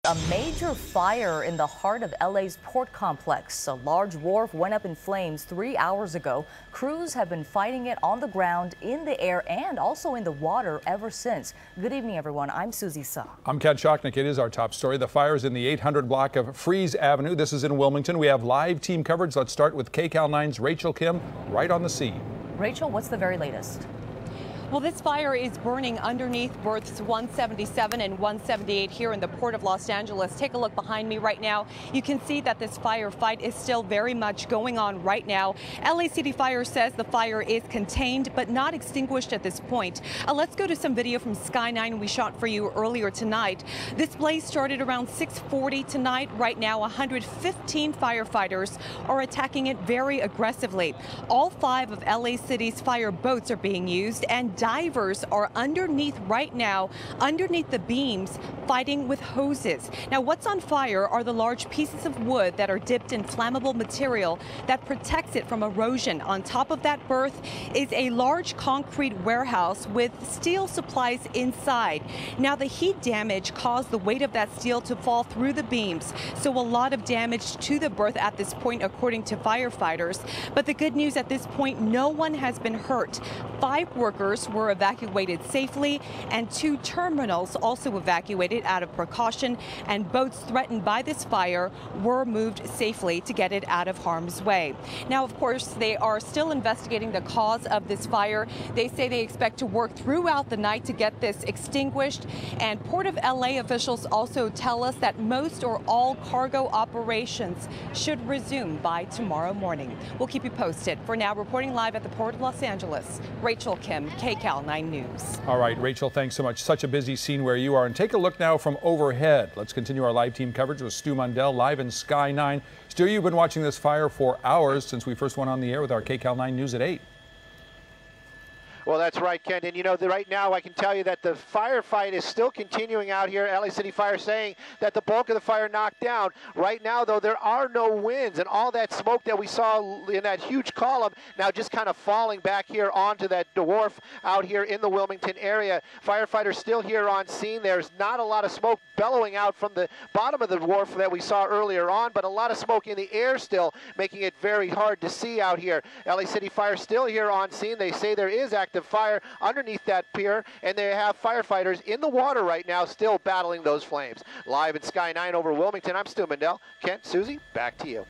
A major fire in the heart of LA's port complex. A large wharf went up in flames 3 hours ago. Crews have been fighting it on the ground, in the air, and also in the water ever since. Good evening, everyone. I'm Susie Sa. I'm Ken Shocknick. It is our top story. The fire is in the 800 block of Fries Avenue. This is in Wilmington. We have live team coverage. Let's start with KCAL 9's Rachel Kim right on the scene. Rachel, what's the very latest? Well, this fire is burning underneeth berths 177 and 178 here in the Port of Los Angeles. Take a look behind me right now. You can see that this firefight is still very much going on right now. LA City Fire says the fire is contained but not extinguished at this point. Let's go to some video from Sky 9 we shot for you earlier tonight. This blaze started around 6:40 tonight. Right now, 115 firefighters are attacking it very aggressively. All 5 of LA City's fire boats are being used, and divers are underneath right now, underneath the beams, fighting with hoses. Now, what's on fire are the large pieces of wood that are dipped in flammable material that protects it from erosion. On top of that berth is a large concrete warehouse with steel supplies inside. Now, the heat damage caused the weight of that steel to fall through the beams, so a lot of damage to the berth at this point, according to firefighters. But the good news at this point, no one has been hurt. 5 workers were evacuated safely, and 2 terminals also evacuated out of precaution, and boats threatened by this fire were moved safely to get it out of harm's way. Now, of course, they are still investigating the cause of this fire. They say they expect to work throughout the night to get this extinguished, and Port of LA officials also tell us that most or all cargo operations should resume by tomorrow morning. We'll keep you posted. For now, reporting live at the Port of Los Angeles, Rachel Kim, KCAL 9 News. All right, Rachel, thanks so much. Such a busy scene where you are. And take a look now from overhead. Let's continue our live team coverage with Stu Mundell live in Sky 9. Stu, you've been watching this fire for hours since we first went on the air with our KCAL 9 News at 8. Well, that's right, Ken. And, you know, right now I can tell you that the firefight is still continuing out here. LA City Fire saying that the bulk of the fire knocked down. Right now, though, there are no winds, and all that smoke that we saw in that huge column now just kind of falling back here onto that wharf out here in the Wilmington area. Firefighters still here on scene. There's not a lot of smoke bellowing out from the bottom of the wharf that we saw earlier on, but a lot of smoke in the air still, making it very hard to see out here. LA City Fire still here on scene. They say there is active fire underneath that pier, and they have firefighters in the water right now still battling those flames. Live at Sky 9 over Wilmington, I'm Stu Mundell. Kent, Susie, back to you.